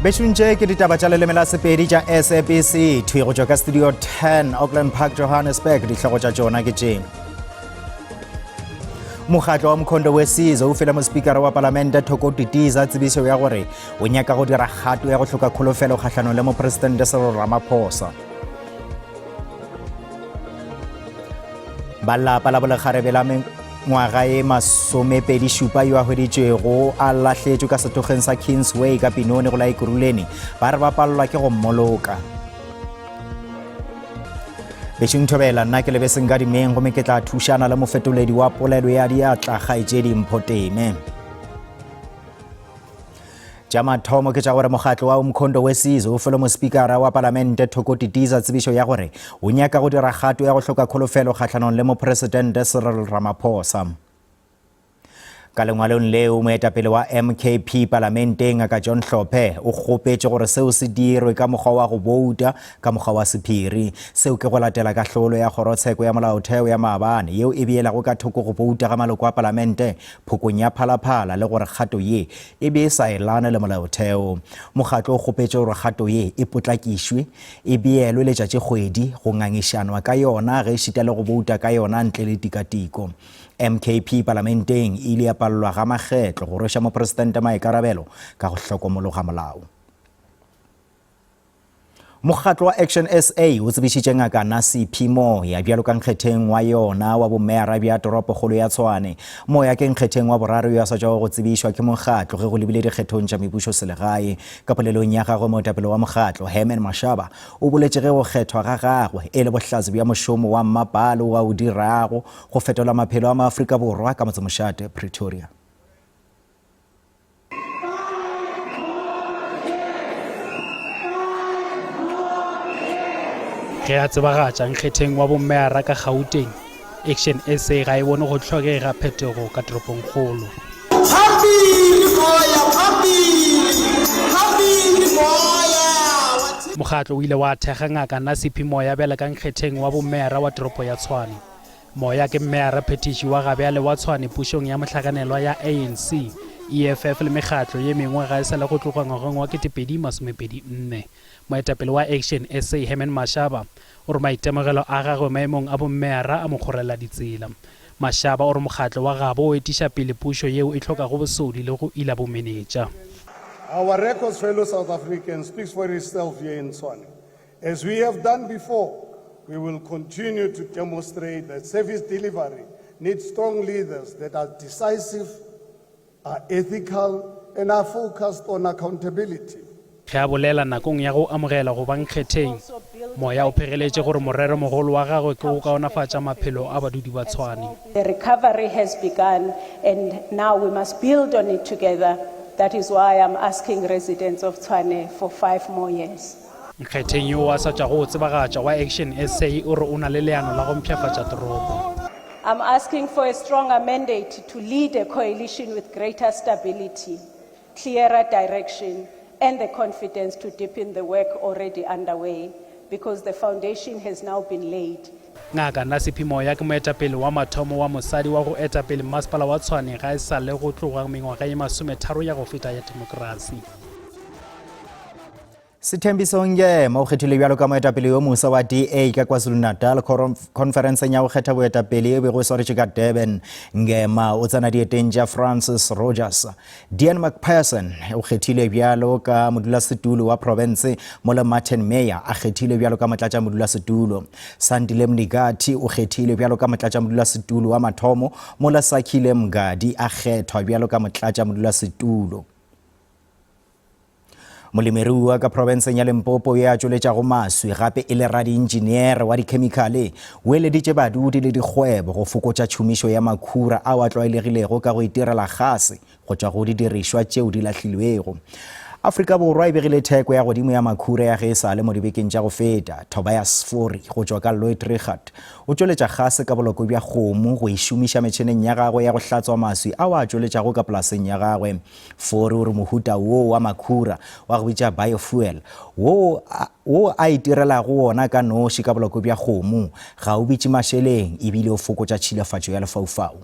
Beshunche ke ditaba tša leleme la Sepedi tša SABC thuego tšwa ka Studio 10 Auckland Park Johannesburg ditlhogo tša tšona ke tšena. Mokgatlo wa Mkhondo Wesizwe o fela mospikara wa Palamente Thoko Titiza tsebišo ya gore o nyaka go dira kgato ya go hloka kholofelo kgahlano le mopresidente Cyril Ramaphosa. Balapa la bolegare la ngwaga e masomepedi šupa yo a hweditšwego a lahletšwe ka setogeng sa Kingsway ka Pinoni go la Ekurhuleni ba re ba palelwa ke go mmoloka. Bešong Thobela nna ke lebeseng ka dimeng gomme ke tla thušana le mofetoledi wa polelo ya diatla kgaetšedi Mpho Teme. Tša mathomo ke tša gore mokgatlo wa Mkhondo Wesizwe o fela mospikara wa Palamente Thoko Titiza tsebišo ya gore o nyaka go dira kgato ya go hloka kholofelo kgatlhanong le mopresidente Cyril Ramaphosa. Ka lengwalong leo moetapele wa MKP Palamenteng ka John Hlophe o kgopetše gore seo se dirwe ka mokgwa wa go bouta ka mokgwa wa sephiri seo ke go latela kahlolo ya kgorotsheko ya molaotheo ya maabane yeo e beelago ka thoko go bouta ga maloko a Palamente phokong ya phalaphala le gore kgato ye e be e sa elane le molaotheo. Mokgatlo o kgopetše gore kgato ye e potlakišwe e beelwe letšatši kgwedi go ngangišanwa ka yona ge e šita le go bouta ka yona ntle le tikatiko. MKP Palamenteng ile ya palelwa ga makgetlo go rwesha mopresidente maikarabelo ka go hlokomologa molao. Mokgatlo wa Action SA o tsebišitše ngaka Nasipi Moya bjalo ka nkgetheng wa yona wa bomera bja toropokgolo ya Tshwane. Moya ke nkgetheng wa boraro yo a sa tšwago go tsebišwa ke mokgatlo ge go lebile dikgethong tša mebušo selegae. Ka polelong ya gagwe moetapele wa mokgatlo Herman Mashaba o boletše ge go kgethwa ga gagwe e le bohlatse bja mošomo wa mmapalo wa o dirago go fetola maphelo a maAfrika Borwa ka motsemošate Pretoria. Ge a tsebagatša nkgetheng wa bommera ka Gauteng, Action SA ga e bone go hlokega phetogo ka toropong kgolo. Mokgatlo o ile wa thekga ngaka Nasipi Moya bjale ka nkgetheng wa bommera wa toropo ya Tshwane. Moya ke mmera phetiši wa gabjale wa Tshwane pušong ya mohlakanelwa ya ANC, EFF le mekgatlo ye mengwe ga e sa le go tloga ngwageng wa 2024. Moetapele wa Action SA Herman Mashaba o re maitemogelo a gagwe maemong a bommera a mo kgorela ditsela. Mashaba o re mokgatlo wa gabo o etiša pele pušo yeo e hlokago bosodi le go ila bomenetša. Our records, fellow South Africans, speaks for itself here in Tshwane. As we have done before, we will continue to demonstrate that service delivery needs strong leaders that are decisive, are ethical, and are focused on accountability. Ge a bolela nakong ya go amogela go bankgetheng, Moya o phegeletše gore morero mogolo wa gagwe ke go kaonafatša maphelo a badudi ba Tshwane. The recovery has begun and now we must build on it together. That is why I'm asking residents of Tshwane for 5 more years. Nkgetheng yo a sa tšwa go tsebagatša wa Action SA o re o na le leano la go mpšhafatša toropo. I'm asking for a stronger mandate to lead a coalition with greater stability, clearer direction, and the confidence to deepen the work already underway, because the foundation has now been laid. Ngaka Nasipi Moya ke moetapele wa mathomo wa mosadi wa go etapele masepala wa Tshwane ga e sa le go tloga mengwaga ye 30 ya go feta ya demokrasi. Sithembiso Ngema o kgethile bjalo ka moetapele yo mosa wa DA ka KwaZulu-Natal conferenceng ya go kgetha boetapele e be go swaretše ka Durban. Ngema o tsena dieteng tša Francis Rogers. Dean McPherson o kgethile bjalo ka modulasetulo wa province mola Martin Meyer a kgethile bjalo ka motlatša modulasetulo. Sandile Mnigati o kgethile bjalo ka motlatša modulasetulo wa mathomo mola Sakhile Mngadi a kgethwa bjalo ka motlatša modulasetulo. Molemirui ka provinceng ya Limpopo ya tšweletša go maswi gape e le radi-engineer wa dikhemikhale o eleditše badudi le dikgwebo go fokotša tšhomišo ya makhura ao a tlwaelegilego ka go itirela gase go tšwa go didirišwa tšeo di lahlilwego. Afrika Borwa e begile theko ya godimo ya makhura ya ge e sa le mo dibekeng tša go feta. Tobias Fourie go tšwa ka Lloyd Regat o tšweletša gase ka boloko bja kgomo go išomiša metšhineng ya gagwe ya go hlatswa maswi ao a tšweletšago ka polaseng ya gagwe. Fourie o re mohuta woo wa makhura wa go bitša biofuel wo a itirelago wona ka noši ka boloko bja kgomo ga o bitše mašeleng ebile o fokotša tšhilafatšo ya lefaufau.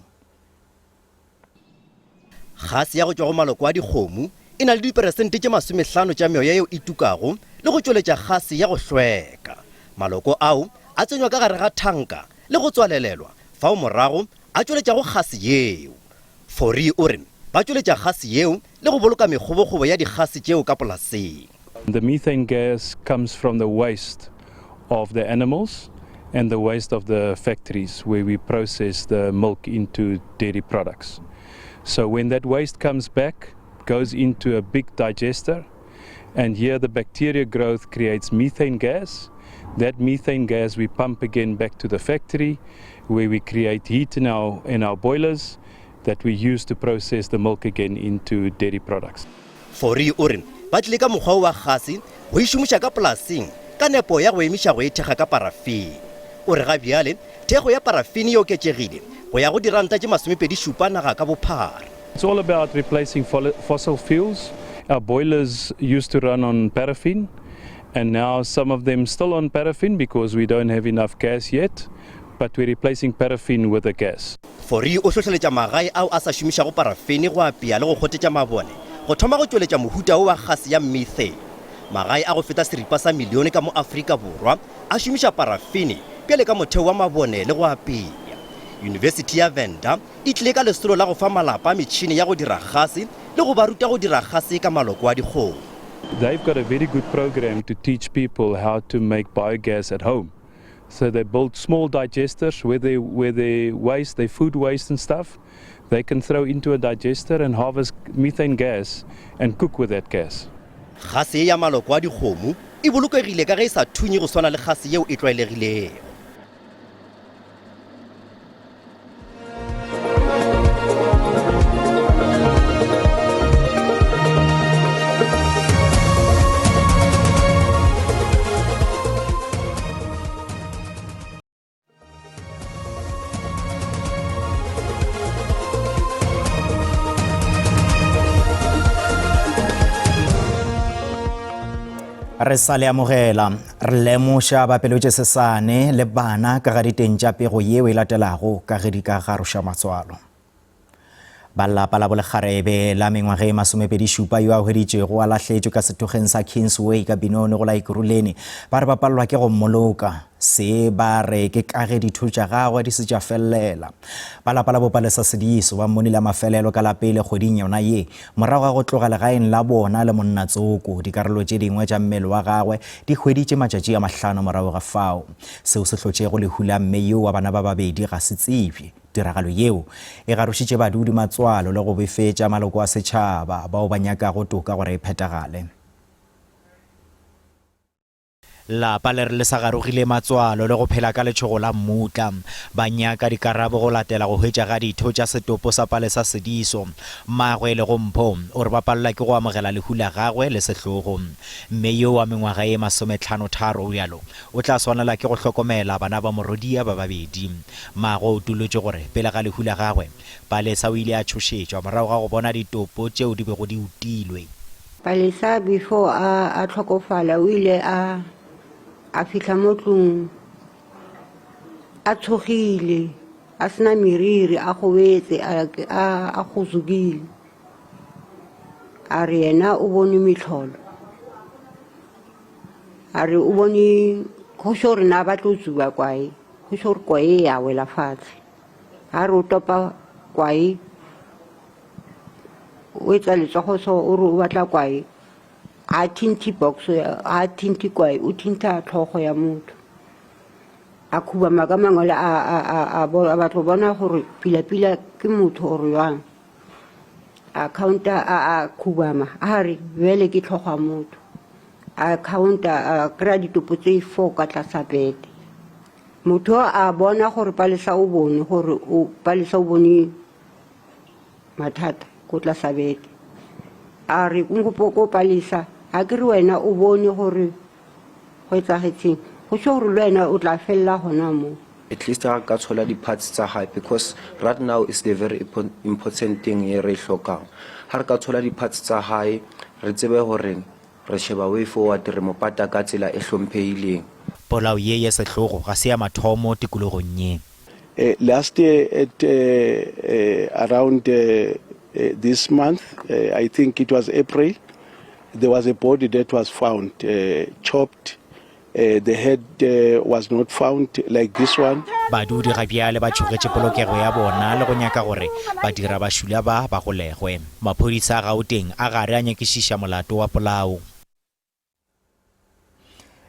Gase ya go tšwa go maloko a dikgomo e na le diperesente tše 50 tša meoya yeo e tukago le go tšweletša gase ya go hlweka. Maloko ao a tsenywa ka gare ga thanka le go tswalelelwa fao morago a tšweletšago gase yeo. Fourie o re ba tšweletša gase yeo le go boloka mekgobogobo ya digase tšeo ka polaseng. The methane gas comes from the waste of the animals and the waste of the factories where we process the milk into dairy products. So when that waste comes back, goes into a big digester, and here the bacteria growth creates methane gas. That methane gas we pump again back to the factory where we create heat in our boilers that we use to process the milk again into dairy products. Fourie o re ba tlile ka mokgwa wa gase go išomiša ka polaseng ka nepo ya go emiša go e thekga ka parafene. O re ga bjale thego ya parafene e oketšegile go ya go diranta tše 27 naga ka bophara. It's all about replacing fossil fuels. Our boilers used to run on paraffin, and now some of them still on paraffin because we don't have enough gas yet, but we're replacing paraffin with a gas. Fourie o hlohleletša magae ao a sa šomišago parafene go apea le go kgotetša mabone go thoma go tšweletša mohuta o wa gase ya methane. Magae a go feta seripa sa milione ka mo Afrika Borwa a šomiša parafene pele ka motheo wa mabone le go apea. University ya Venda e tlile ka lesolo la go fa malapa metšhini ya go dira gase le go ba ruta go dira gase ka maloko a dikgomo. They've got a very good program to teach people how to make biogas at home. So they build small digesters where they waste, their food waste and stuff, they can throw into a digester and harvest methane gas and cook with that gas. Gase ya maloko a dikgomo e bolokegile ka ge e sa thunye go swana le gase yeo e tlwaelegilego. Re sa le amogela re lemoša bapelotše sesane le bana ka ga diteng tša pego yeo e latelago ka ge di ka garoša matswalo. Ba lapa la bolegarebe la mengwaga e 27 yo a hweditšego a lahletšwe ka setogeng sa Kingsway ka Benoni go la Ekurhuleni ba re ba palelwa ke go mmoloka se ba re ke ka ge ditho tša gagwe di se tša felela. Ba lapa la bopalesa sediso ba mmonile mafelelo ka lapele kgweding yona ye morago ga go tloga legaeng la bona le monnatsoko dikarolo tše dingwe tša mmele wa gagwe di hweditše matšatši a 5 morago ga fao. Seo se hlotšego le hula mme yo wa bana ba babedi ga se tsebje. Tiragalo yeo e garošitše badudi matswalo le go befetša maloko a setšhaba bao ba nyakago toka gore e phetagale. Lapa le re le sa garogile matswalo le go phela ka letšhogo la mmutla ba nyaka dikarabo go latela go hwetša ga ditho tša setopo sa palesa sediso. Mmagwe le go mpho o re ba palelwa ke go amogela lehu la gagwe le sehlogo. Mme yo wa mengwaga e 53 bjalo o tla swanela ke go hlokomela bana ba morodia ba babedi. Mmagwe o tulotše gore pele ga lehu la gagwe Palesa o ile a tšhošetšwa morago ga go bona ditopo tšeo di bego di utilwe. Palesa before a tlhokofala o ile a fihla mo tlong a tshogile a sena meriri a gobetse a gozugile a re yena o bone metlholo a re o bone go sho re na ba tlo tsuba kwae go sho re kwae ya wela fatshe a re o topa kwae o etsa letsogo so o re o batla kwae a tinti box a tinti kwae o tinta tlhogo ya motho a khuba maga mangole a batlo bona gore pila ke motho o re yang a counter a khubama a re vele ke tlhogo ya motho a counter a credit tse 4 ka tlasa bete motho a bona gore Palesa o bone gore o Palesa o bone mathata ko tlasa bete a re ngopoko Palesa a ke re wena o bone gore go etsagetseng go tšo gore lwena o tla fella gona mo. At least I got all the parts tsa hae because right now is the very important thing here re hlokang ha re ka thola di parts tsa hae re tsebe hore re sheba way forward re mo pata ka tsela e hlomphehileng. Polao ye ya sehlogo ga se ya mathomo tikologong ye. Last year at around this month. I think it was April. There was a body that was found chopped. The head was not found like this one. badudi ga bjale ba tšhogetše polokego ya bona le go nyaka gore badira bašula ba golegwe. Maphodisa a Gauteng a gare a nyakišiša molato wa polao.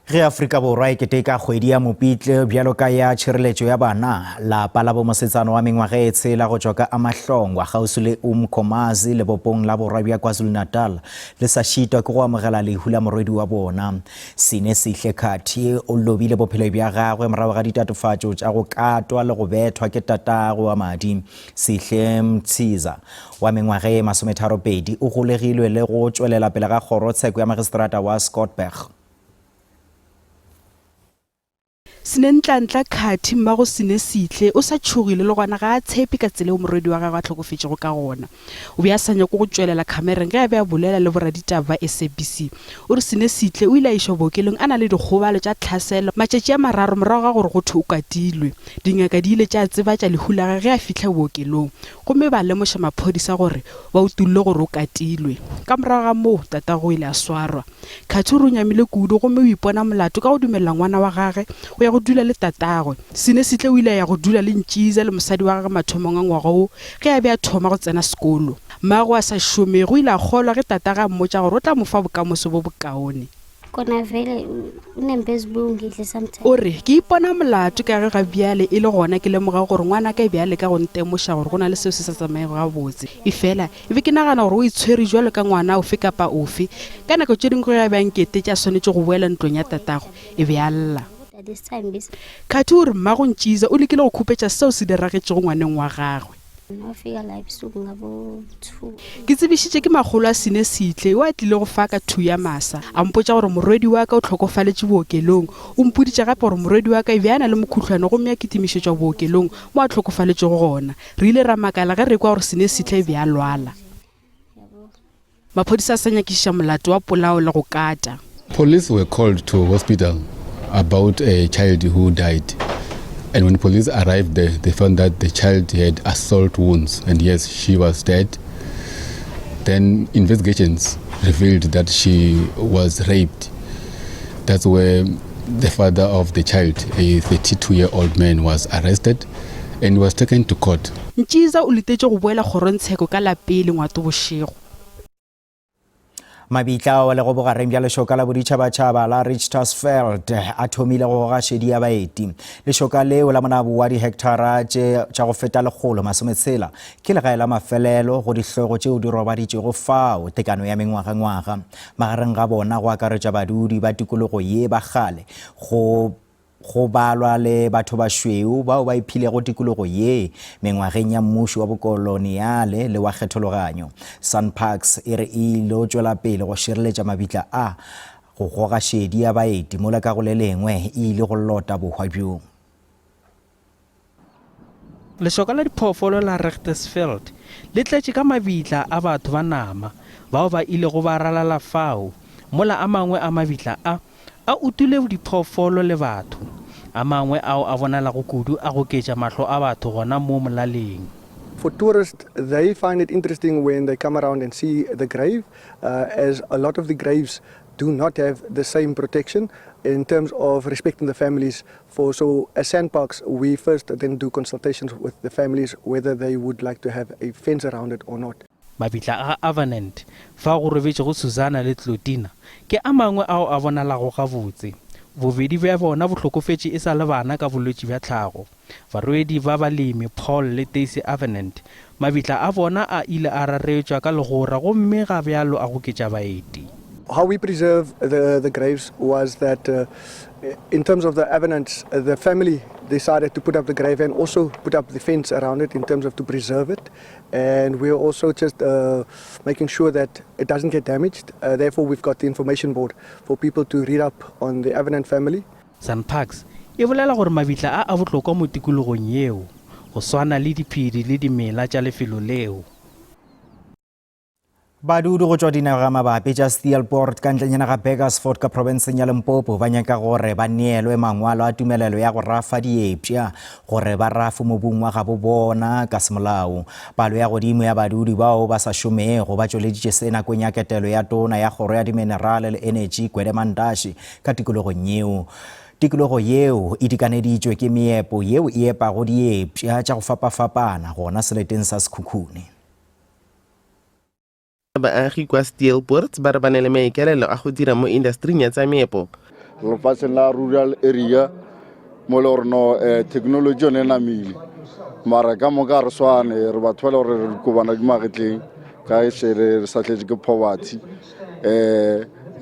Ge Afrika Borwa e keteka kgwedi ya Mopitlwe bjalo ka ya tšhireletšo ya bana, lapa la bomosetsana wa mengwaga e tshela go tšwa ka Amahlongwa kgauswi le Umkomazi le bopong la borwa bja KwaZulu-Natal le sa šitwa ke go amogela lehu la morwedi wa bona. Sine Sihle Khathi o lobile bophelo bja gagwe morago ga ditatofatšo tša go katwa le go bethwa ke tatago wa madi. Sihle Mtsiza wa mengwaga e 32 o golegilwe le go tšwelela pele ga kgorotsheko ya magistrata wa Scottburg. Sinentlantla Khathi mmago Sine Sihle o sa tšhogile le gona ga a tshepe ka tsela o morwedi wa gagwe a tlhokofetšego ka gona. O be a sa nyako go tšwelela khamereng ge a be a bolela le boraditaba ba SABC. O re Sine Sihle o ile a išwa bookelong a na le dikgobalo tša tlhaselo matšatši a 3 morago ga gore go thwe o katilwe. Dingaka di ile tša tseba tša lehu la gagwe ge a fihla bookelong, gomme ba lemoša maphodisa gore ba utulle gore o katilwe. Ka morago ga moo tatago ile a swarwa. Khathi o re o nyamile kudu gomme o ipona molato ka go dumella ngwana wa gagwe go ya go dula le tatagwe. Sine Sihle o ile ya go dula le Ntšiza le mosadi wa gagwe mathomong a ngwaga o ge a be a thoma go tsena sekolo. Mmago a sa šome go ile a kgolwa ge tataga a mmotša gore o tla mo fa bokamoso bo bokaone. O re ke ipona molato ka ge ga bjale e le gona ke lemoga gore ngwana ka bjale ka go ntemoša gore go na le seo se sa tsamaego ga botse. E fela e be ke nagana gore o itshwere jwalo ka ngwana ofe kapa ofe ka nako tše dingwe ya bankete tša swanetše go boela ntlong ya tatago e be a lla. Khathi o re mmago Ntšiza o lekile go khupetša seo se diragetšego ngwaneng wa gagwe. Ke tsebišitše ke magolo a Sine Sihle o a tlile go fa ka 2 ya masa a mpotša gore morwedi wa ka o tlhokofaletše bookelong. O mpoditše gape gore morwedi wa ka e be a na le mokhutlhwane gomme a kitimišetšwa bookelong mo a tlhokofaletšego gona. Re ile ra makala ge re kwa gore Sine Sihle e be a lwala. Maphodisa a sa nyakišiša molato wa polao le go kata. Police were called to hospital about a child who died. And when police arrived there, they found that the child had assault wounds, and yes, she was dead. Then investigations revealed that she was raped. That's where the father of the child, a 32-year-old man, was arrested and was taken to court. Ntšiza o letetše go boela kgorotsheko ka la pele ngwato bošego. Mabitla le go bogareng bja lešoka la boditšhabatšhaba la Richtersveld a thomile go goga šedi ya baeti. Lešoka leo la monabu wa dihectara tša go feta 160 ke legae la mafelelo go dihlogo tšeo di robaditšego fao tekano ya mengwaga-ngwaga. Magareng ga bona go akaretša badudi ba tikologo ye ba gale go balwa le batho ba šweu bao ba iphilego tikologo ye mengwageng ya mmušo wa bokoloniale le wa kgethologanyo. Sunparks e re ile tšwela pele go šireletša mabitla a go goga šedi ya baeti mola ka go le lengwe e ile go lota bohwa bjong. Lešoka la diphoofolo la Richtersveld le tletše ka mabitla a batho ba nama bao ba ile go ba ralala fao mola a mangwe a mabitla a utule diphoofolo le batho a mangwe ao a bonalago kudu a go ketša mahlo a batho gona mo molaleng. For tourists, they find it interesting when they come around and see the grave, as a lot of the graves do not have the same protection in terms of respecting the families. So as Sandparks, we first then do consultations with the families whether they would like to have a fence around it or not. Mabitla a Avenant fa go robetše go Susana le Tlotina ke a mangwe ao a bonalago gabotse. Bobedi bja bona bo hlokofetše e sa le bana ka bolwetši bja tlhago. Barwedi ba balemi Paul le Daisy Avenant mabitla a bona a ile a raretšwa ka legora gomme ga bjalo a go ketša baeti. How we preserve the graves was that in terms of the Avenants, the family decided to put up the grave and also put up the fence around it in terms of to preserve it. And we're also just making sure that it doesn't get damaged. Therefore, we've got the information board for people to read up on the Avenant family. Sunparks e bolela gore mabitla a bohlokwa mo tikologong yeo go swana le diphedi le dimela tša lefelo leo. Badudi go tswa dinaga mabapi tša Steelport ka ntlenyana ga Bakersford ka provinseng ya Limpopo ba nyaka gore ba neelwe mangwalo a tumelelo ya go rafa diepša gore ba rafe mobung wa gabo bona ka semolao. Palo ya godimo ya badudi bao ba sa šomego ba tšweleditše se nakong ya ketelo ya tona ya kgoro ya diminerale le energy Gwede Mantashe ka tikologong yeo. Tikologo yeo e dikaneditšwe ke meepo yeo e epago diepša tša go fapafapana gona seleteng sa Sekhukhune. Baagi kwa Steelport ba re ba ne le maikaelelo a go dira mo industry ya tsa meepo. Lefatsheng la rural area mo le gore technology yone e namile mara ka moka re swane re batho ba le gore re kobana di magetleng ka re sa tletse ke poverty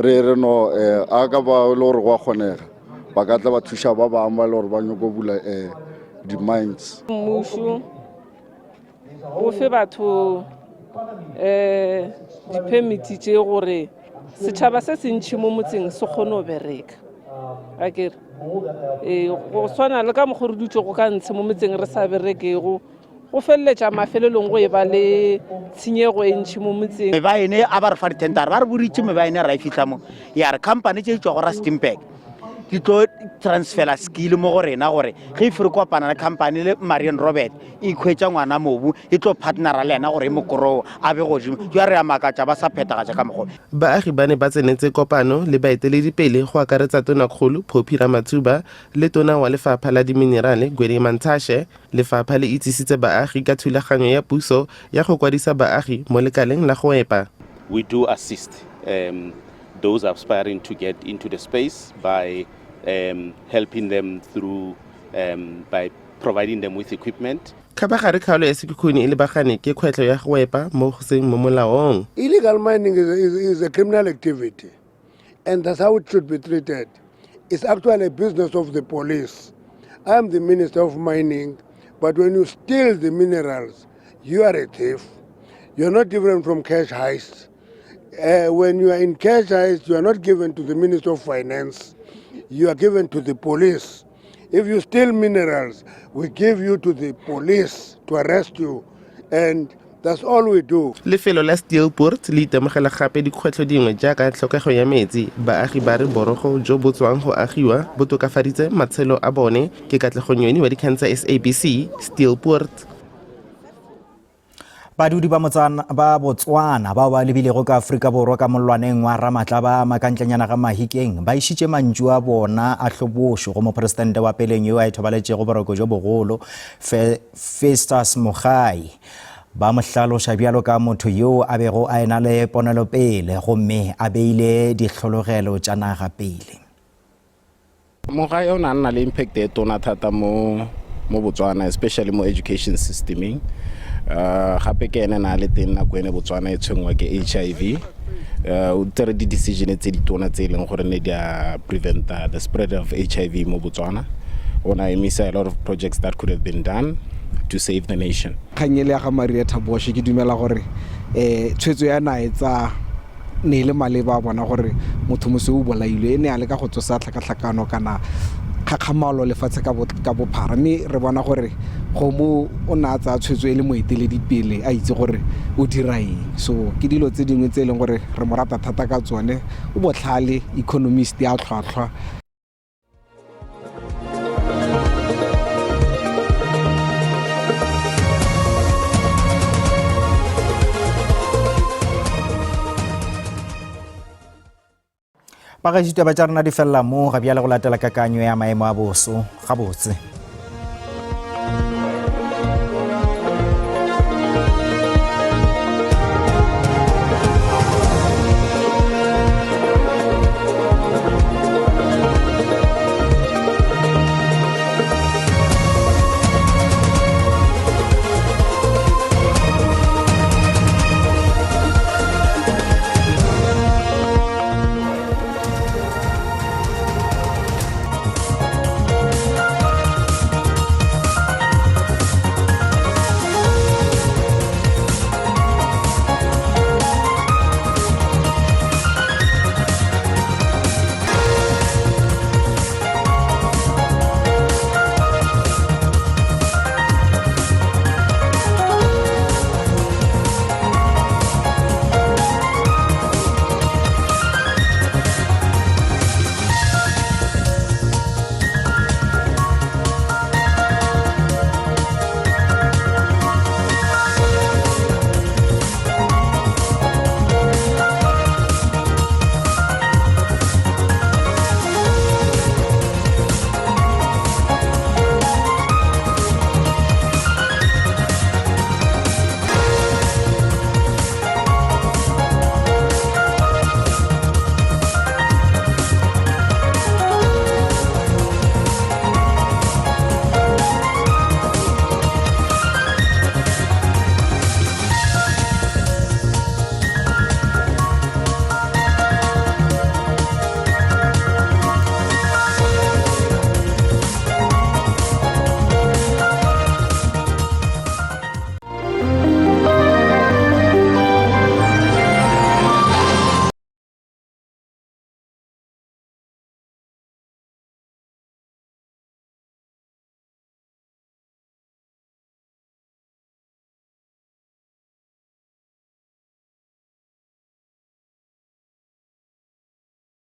re no a ka ba le gore go a kgonega ba ka tla ba thuša ba bangwe ba le gore ba nyako bula di-mines. Mmušo o fe batho di-permit tše gore setšhaba se se ntšhi mo motseng se kgone go bereka akere go swana le ka mokgwa re dutse go ka ntshe mo motseng re sa berekego go feleletša mafelelong go e ba le tshenyego e ntšhi mo motseng. Mebaene a ba re fa ditendara ba re boditše mebaene ra e fitlha mo ya re company tše di tšwa go Rustenburg di tlo transfera skill mo go rena gore ge e fere kopana le company le Marian Robert e khwetša ngwana mobu e tlo partnera le ena gore e mokoro a be godimo ya re ya makatša ba sa phetagatša ka mokgwa. Baagi ba ne ba tsenetse kopano le baeteledipele go akaretsa Tonakgolo Phophi Ramathuba le tona wa lefapha la diminerale Gwede Mantashe. Lefapha le itsisitse baagi ka thulaganyo ya puso ya go kwadisa baagi mo lekaleng la go epa. We do assist those aspiring to get into the space by helping them through by providing them with equipment. Ka ba gare kgaolo ya Sekhukhune e lebagane ke kgwetlho ya go epa mo go seng mo molaong. Illegal mining is a criminal activity and that's how it should be treated. It's actually a business of the police. I am the Minister of Mining, but when you steal the minerals, you are a thief. You're not different from cash heist. When you are in cash heist, you are not given to the Minister of Finance. You are given to the police. If you steal minerals, we give you to the police to arrest you, and that's all we do. Lefelo la Steelport le itemogela gape dikgwetlho dingwe jaaka tlhokego ya metsi. Baagi ba re borogo jo bo tswang go agiwa bo tokafaditse matshelo a bone. Ke Katlegonyoni wa dikgang tsa SABC, Steelport. Badudi ba Botswana bao ba lebilego ka Afrika Borwa ka molwaneng wa Ramatla ba makantlenyana ga Mahikeng ba išitše mantšu a bona a hlobošo go mopresidente wa peleng yo a ithobaletšego boroko jo bogolo Festus Mogae. Ba mo hlaloša bjalo ka motho yo a bego a ena le ponelopele gomme a beile ditlhologelo tša naga pele. Mogae o na le impact e tona thata mo Botswana, especially mo education systeming. Gape ke ene na le teng nako ene Botswana e tshwengwa ke HIV. O tsere di decision tse di tona tse leng gore ne dia prevent the spread of HIV mo Botswana. Ona emisa a lot of projects that could have been done to save the nation. Kganyele ya ga Maria Thaboshe ke dumela gore tshwetso ya naetsa ne le maleba bona gore motho mo se o bolailwe ene a le ka go tsosa tlhakatlhakano kana kgakgamalo lefatshe ka bophara mme re bona gore go mo o na tsa tshwetso e le moeteledipele a itse gore o dira eng. So ke dilo tse dingwe tse leng gore re mo rata thata ka tsone o botlhale economist ya tlhwatlhwa. Ba ga ditaba tša rena di fella mo ga bjale go latela kakanyo ya maemo a boso gabotse.